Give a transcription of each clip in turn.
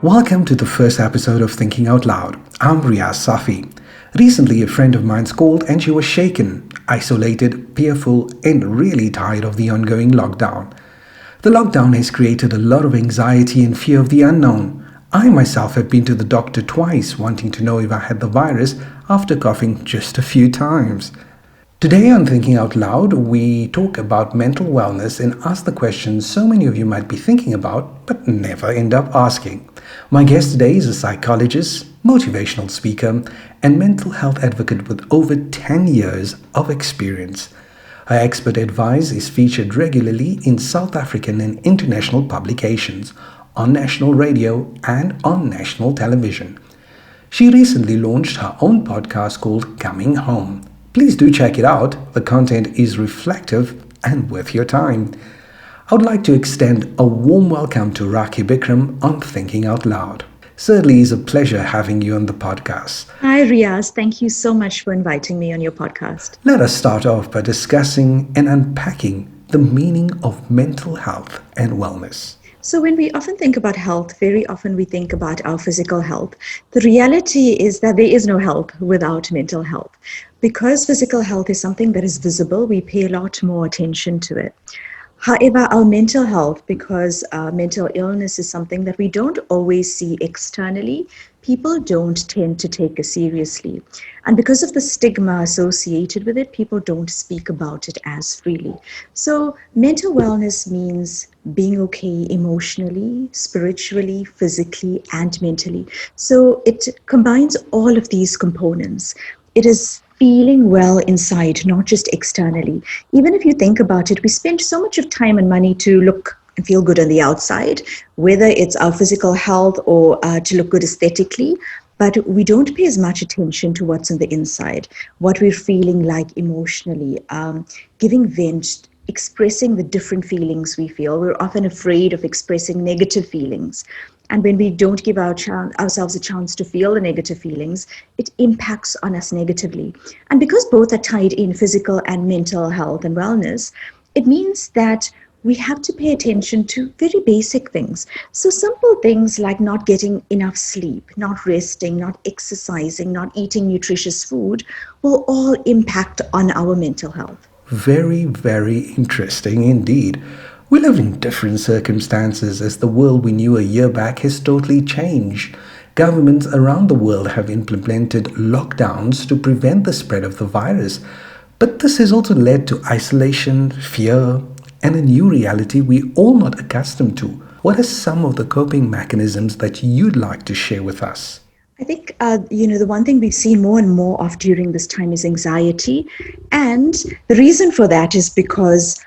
Welcome to the first episode of Thinking Out Loud. I'm Riaz Safi. Recently, a friend of mine called and she was shaken, isolated, fearful, and really tired of the ongoing lockdown. The lockdown has created a lot of anxiety and fear of the unknown. I myself have been to the doctor twice, wanting to know if I had the virus after coughing just a few times. Today on Thinking Out Loud, we talk about mental wellness and ask the questions so many of you might be thinking about but never end up asking. My guest today is a psychologist, motivational speaker, and mental health advocate with over 10 years of experience. Her expert advice is featured regularly in South African and international publications, on national radio, and on national television. She recently launched her own podcast called Coming Home. Please do check it out. The content is reflective and worth your time. I would like to extend a warm welcome to Rakhi Beekrum on Thinking Out Loud. Certainly is a pleasure having you on the podcast. Hi, Riaz. Thank you so much for inviting me on your podcast. Let us start off by discussing and unpacking the meaning of mental health and wellness. So when we often think about health, very often we think about our physical health. The reality is that there is no health without mental health. Because physical health is something that is visible, we pay a lot more attention to it. However, our mental health, because mental illness is something that we don't always see externally, people don't tend to take it seriously. And because of the stigma associated with it, people don't speak about it as freely. So mental wellness means being okay emotionally, spiritually, physically, and mentally. So it combines all of these components. It is feeling well inside, not just externally. Even if you think about it, we spend so much of time and money to look and feel good on the outside, whether it's our physical health or to look good aesthetically, but we don't pay as much attention to what's on the inside, what we're feeling like emotionally, giving vent, expressing the different feelings we feel. We're often afraid of expressing negative feelings. And when we don't give ourselves a chance to feel the negative feelings, it impacts on us negatively. And because both are tied in, physical and mental health and wellness, it means that we have to pay attention to very basic things. So simple things like not getting enough sleep, not resting, not exercising, not eating nutritious food will all impact on our mental health. Very, very interesting indeed. We live in different circumstances as the world we knew a year back has totally changed. Governments around the world have implemented lockdowns to prevent the spread of the virus. But this has also led to isolation, fear, and a new reality we're all not accustomed to. What are some of the coping mechanisms that you'd like to share with us? I think, the one thing we've seen more and more of during this time is anxiety. And the reason for that is because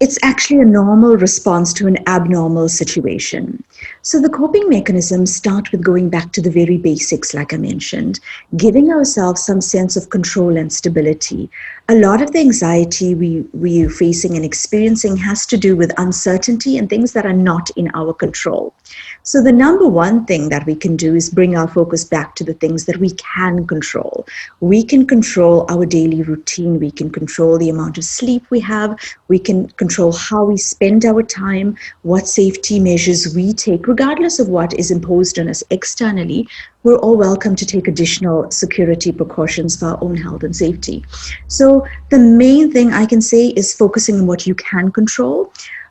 it's actually a normal response to an abnormal situation. So the coping mechanisms start with going back to the very basics, like I mentioned, giving ourselves some sense of control and stability. A lot of the anxiety we are facing and experiencing has to do with uncertainty and things that are not in our control. So the number one thing that we can do is bring our focus back to the things that we can control. We can control our daily routine. We can control the amount of sleep we have. We can control how we spend our time, what safety measures we take, regardless of what is imposed on us externally. We're all welcome to take additional security precautions for our own health and safety. So the main thing I can say is focusing on what you can control.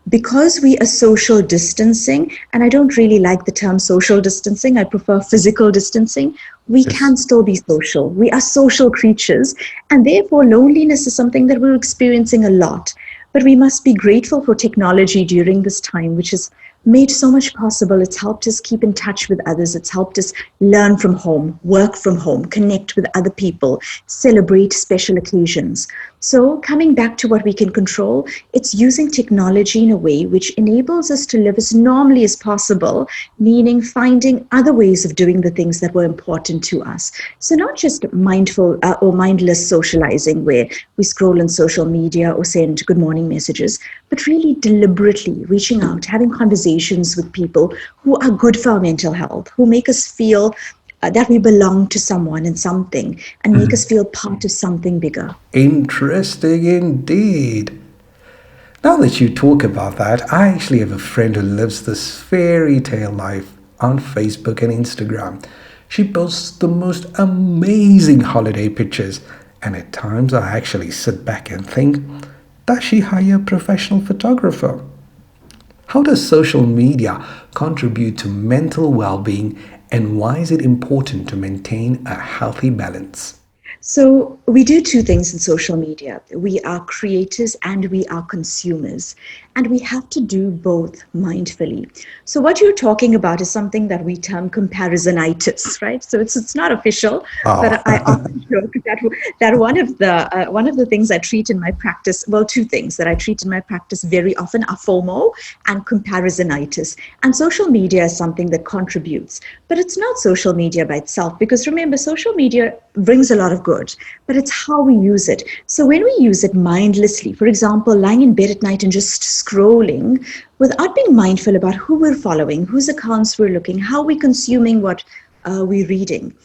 Because we are social distancing, and I don't really like the term social distancing, I prefer physical distancing, we can still be social. We are social creatures, and therefore loneliness is something that we're experiencing a lot. But we must be grateful for technology during this time, which has made so much possible. It's helped us keep in touch with others. It's helped us learn from home, work from home, connect with other people, celebrate special occasions. So coming back to what we can control, it's using technology in a way which enables us to live as normally as possible, meaning finding other ways of doing the things that were important to us. So not just mindful or mindless socializing where we scroll on social media or send good morning messages, but really deliberately reaching out, having conversations with people who are good for our mental health, who make us feel that we belong to someone and something and make us feel part of something bigger. Interesting indeed. Now that you talk about that, I actually have a friend who lives this fairy tale life. on Facebook and Instagram. She posts the most amazing holiday pictures, and at times I actually sit back and think, does she hire a professional photographer? How does social media contribute to mental well being, and why is it important to maintain a healthy balance? So, we do two things in social media. We are creators and we are consumers, and we have to do both mindfully. So, what you're talking about is something that we term comparisonitis, right? So, it's not official, Oh, but I often joke that one of the things I treat in my practice, well, two things that I treat in my practice very often are FOMO and comparisonitis. And social media is something that contributes, but it's not social media by itself, because remember, social media brings a lot of good, but it's how we use it. So when we use it mindlessly, for example, lying in bed at night and just scrolling without being mindful about who we're following, whose accounts we're looking, how we're consuming what we're reading.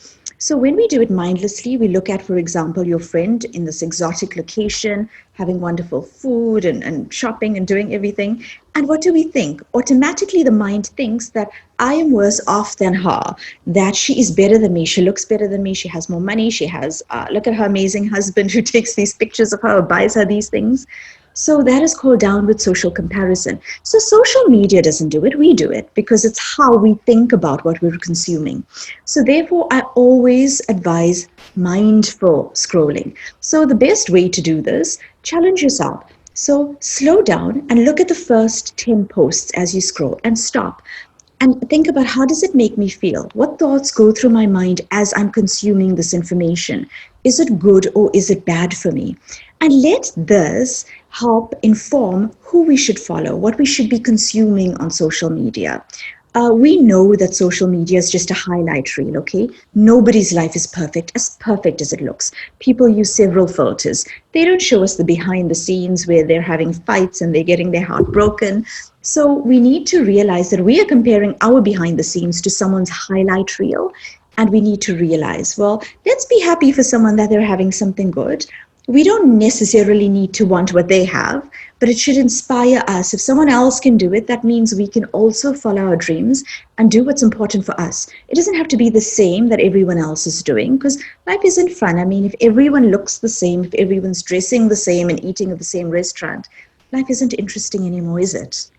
So when we do it mindlessly, we look at, for example, your friend in this exotic location, having wonderful food and shopping and doing everything. And what do we think? Automatically, the mind thinks that I am worse off than her, that she is better than me, she looks better than me, she has more money, she has, look at her amazing husband who takes these pictures of her or buys her these things. So that is called downward social comparison. So social media doesn't do it, we do it, because it's how we think about what we're consuming. So therefore, I always advise mindful scrolling. So the best way to do this, challenge yourself. So slow down and look at the first 10 posts as you scroll and stop and think about, how does it make me feel? What thoughts go through my mind as I'm consuming this information? Is it good or is it bad for me? And let this help inform who we should follow, what we should be consuming on social media. We know that social media is just a highlight reel, okay? Nobody's life is perfect as it looks. People use several filters. They don't show us the behind the scenes where they're having fights and they're getting their heart broken. So we need to realize that we are comparing our behind the scenes to someone's highlight reel. And we need to realize, well, let's be happy for someone that they're having something good. We don't necessarily need to want what they have, but it should inspire us. If someone else can do it, that means we can also follow our dreams and do what's important for us. It doesn't have to be the same that everyone else is doing, because life isn't fun. I mean, if everyone looks the same, if everyone's dressing the same and eating at the same restaurant, life isn't interesting anymore, is it?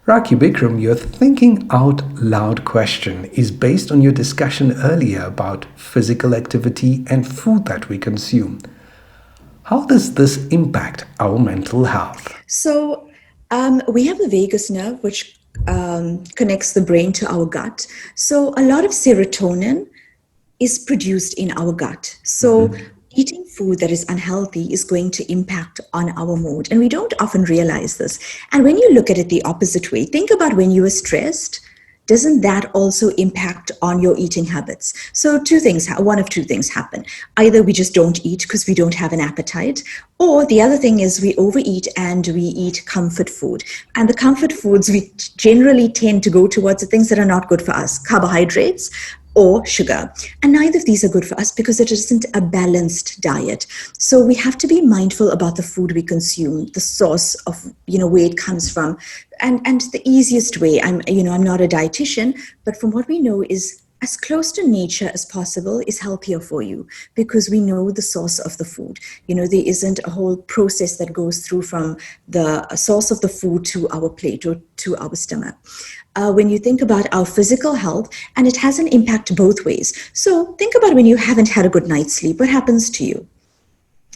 Rakhi Beekrum, your thinking out loud question is based on your discussion earlier about physical activity and food that we consume. How does this impact our mental health? So we have the vagus nerve, which connects the brain to our gut. So a lot of serotonin is produced in our gut. So eating food that is unhealthy is going to impact on our mood. And we don't often realize this. And when you look at it the opposite way, think about when you are stressed. Doesn't that also impact on your eating habits? So two things, one of two things happen. Either we just don't eat because we don't have an appetite, or the other thing is we overeat and we eat comfort food. And the comfort foods, we generally tend to go towards the things that are not good for us, carbohydrates or sugar. And neither of these are good for us because it isn't a balanced diet. So we have to be mindful about the food we consume, the source of, where it comes from. And the easiest way, I'm not a dietitian, but from what we know is as close to nature as possible is healthier for you because we know the source of the food. There isn't a whole process that goes through from the source of the food to our plate or to our stomach. When you think about our physical health, and it has an impact both ways. So think about when you haven't had a good night's sleep, what happens to you?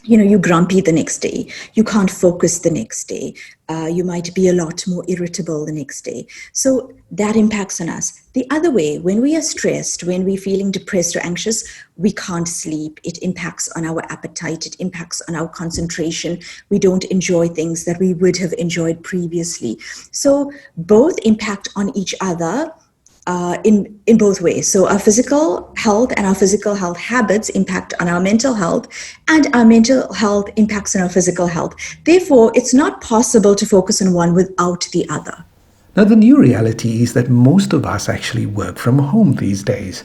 You're grumpy the next day. You can't focus the next day. You might be a lot more irritable the next day. So that impacts on us. The other way, when we are stressed, when we're feeling depressed or anxious, we can't sleep. It impacts on our appetite. It impacts on our concentration. We don't enjoy things that we would have enjoyed previously. So both impact on each other. In both ways. So our physical health and our physical health habits impact on our mental health, and our mental health impacts on our physical health. Therefore, it's not possible to focus on one without the other. Now, the new reality is that most of us actually work from home these days.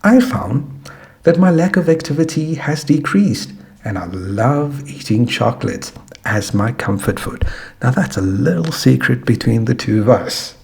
I found that my lack of activity has decreased, and I love eating chocolates as my comfort food. Now, that's a little secret between the two of us.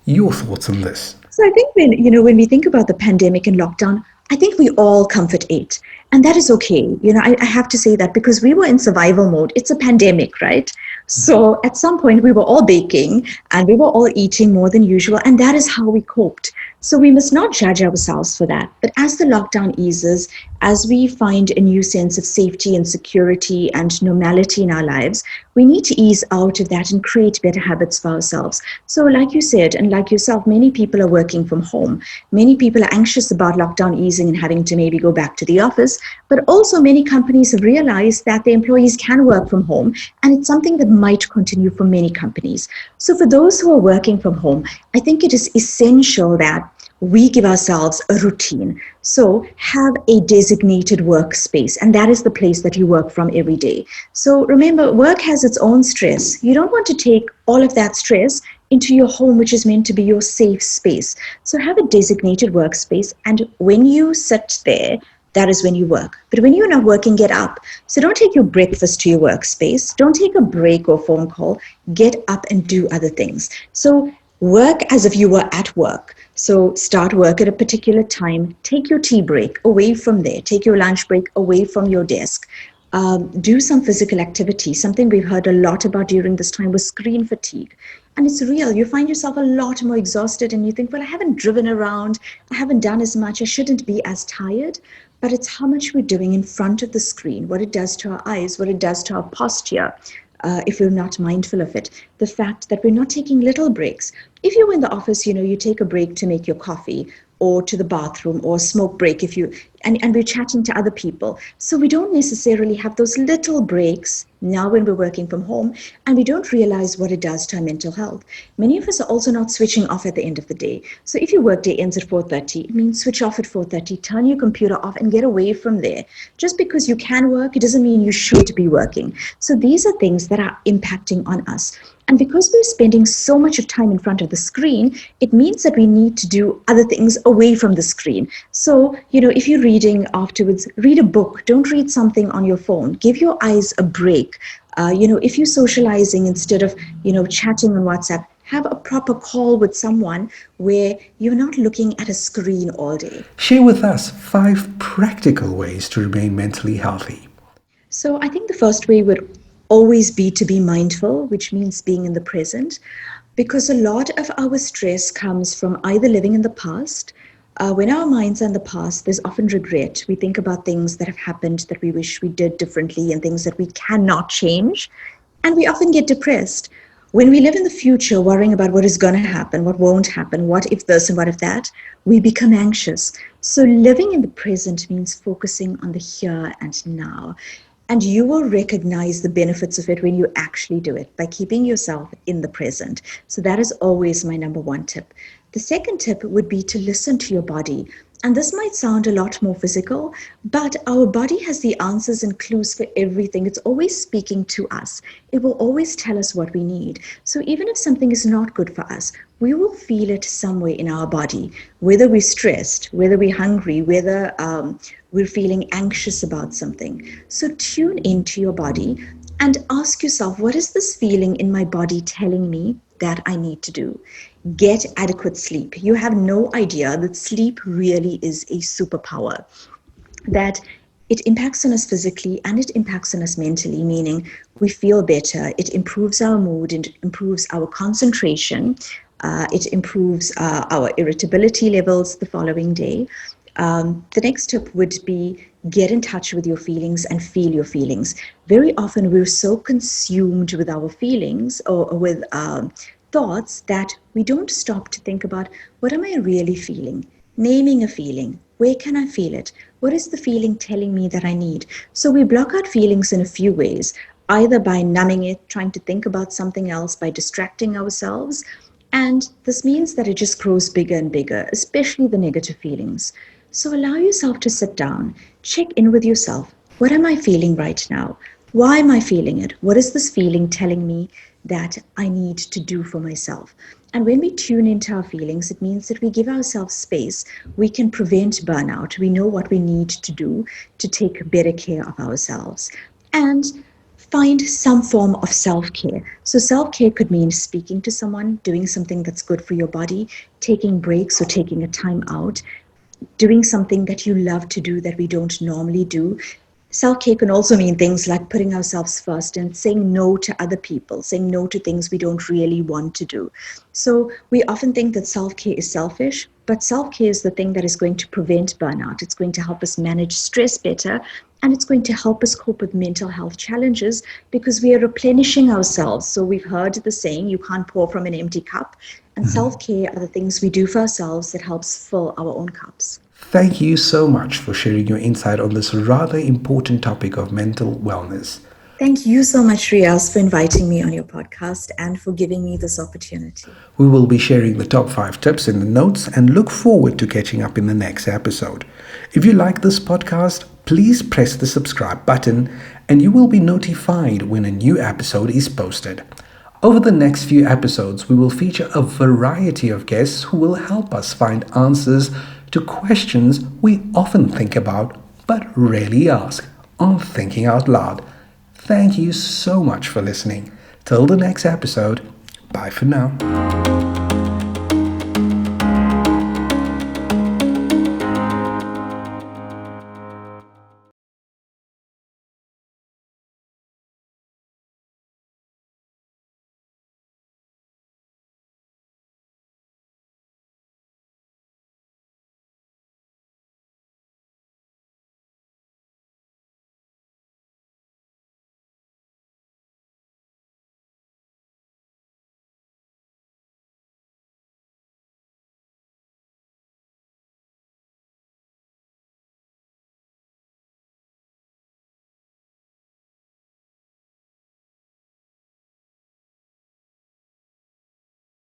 Your thoughts on this? So I think when we think about the pandemic and lockdown, I think we all comfort ate. And that is okay. I have to say that because we were in survival mode. It's a pandemic, right? So at some point we were all baking and we were all eating more than usual. And that is how we coped. So we must not judge ourselves for that. But as the lockdown eases, as we find a new sense of safety and security and normality in our lives, we need to ease out of that and create better habits for ourselves. So, like you said, and like yourself, many people are working from home. Many people are anxious about lockdown easing and having to maybe go back to the office. But also, many companies have realized that their employees can work from home, and it's something that might continue for many companies. So, for those who are working from home, I think it is essential that we give ourselves a routine. So have a designated workspace, and that is the place that you work from every day. So remember, work has its own stress. You don't want to take all of that stress into your home, which is meant to be your safe space. So have a designated workspace, and when you sit there, that is when you work. But when you're not working, get up. So don't take your breakfast to your workspace. Don't take a break or phone call. Get up and do other things. So work as if you were at work. So start work at a particular time. Take your tea break away from there. Take your lunch break away from your desk. Do some physical activity. Something we've heard a lot about during this time was screen fatigue. And it's real. You find yourself a lot more exhausted and you think, well, I haven't driven around. I haven't done as much. I shouldn't be as tired. But it's how much we're doing in front of the screen, what it does to our eyes, what it does to our posture. If we're not mindful of it, the fact that we're not taking little breaks. If you're in the office, you take a break to make your coffee or to the bathroom or smoke break and we're chatting to other people. So we don't necessarily have those little breaks now when we're working from home, and we don't realize what it does to our mental health. Many of us are also not switching off at the end of the day. So if your workday ends at 4:30, it means switch off at 4:30, turn your computer off and get away from there. Just because you can work, it doesn't mean you should be working. So these are things that are impacting on us. And because we're spending so much of time in front of the screen, it means that we need to do other things away from the screen. So, if you're reading afterwards, read a book. Don't read something on your phone. Give your eyes a break. If you're socializing instead of, chatting on WhatsApp, have a proper call with someone where you're not looking at a screen all day. Share with us 5 practical ways to remain mentally healthy. So I think the first way would always be to be mindful, which means being in the present, because a lot of our stress comes from either living in the past. When our minds are in the past, there's often regret. We think about things that have happened that we wish we did differently and things that we cannot change. And we often get depressed. When we live in the future, worrying about what is going to happen, what won't happen, what if this and what if that, we become anxious. So living in the present means focusing on the here and now. And you will recognize the benefits of it when you actually do it by keeping yourself in the present. So that is always my number one tip. The second tip would be to listen to your body. And this might sound a lot more physical, but our body has the answers and clues for everything. It's always speaking to us. It will always tell us what we need. So even if something is not good for us, we will feel it somewhere in our body, whether we're stressed, whether we're hungry, whether we're feeling anxious about something. So tune into your body and ask yourself, what is this feeling in my body telling me that I need to do? Get adequate sleep. You have no idea that sleep really is a superpower, that it impacts on us physically and it impacts on us mentally, meaning we feel better. It improves our mood, it improves our concentration, it improves our irritability levels the following day. The next tip would be get in touch with your feelings and feel your feelings. Very often we're so consumed with our feelings or with thoughts that we don't stop to think about, what am I really feeling? Naming a feeling. Where can I feel it? What is the feeling telling me that I need? So we block out feelings in a few ways, either by numbing it, trying to think about something else, by distracting ourselves. And this means that it just grows bigger and bigger, especially the negative feelings. So allow yourself to sit down, check in with yourself. What am I feeling right now? Why am I feeling it? What is this feeling telling me that I need to do for myself? And when we tune into our feelings, it means that we give ourselves space. We can prevent burnout. We know what we need to do to take better care of ourselves. And find some form of self-care. So self-care could mean speaking to someone, doing something that's good for your body, taking breaks or taking a time out, doing something that you love to do that we don't normally do. Self-care can also mean things like putting ourselves first and saying no to other people, saying no to things we don't really want to do. So we often think that self-care is selfish, but self-care is the thing that is going to prevent burnout. It's going to help us manage stress better, and it's going to help us cope with mental health challenges because we are replenishing ourselves. So we've heard the saying, you can't pour from an empty cup. And self-care are the things we do for ourselves that helps fill our own cups. Thank you so much for sharing your insight on this rather important topic of mental wellness. Thank you so much, Riaz, for inviting me on your podcast and for giving me this opportunity. We will be sharing the top 5 tips in the notes and look forward to catching up in the next episode. If you like this podcast, please press the subscribe button and you will be notified when a new episode is posted. Over the next few episodes, we will feature a variety of guests who will help us find answers to questions we often think about but rarely ask on Thinking Out Loud. Thank you so much for listening. Till the next episode, bye for now.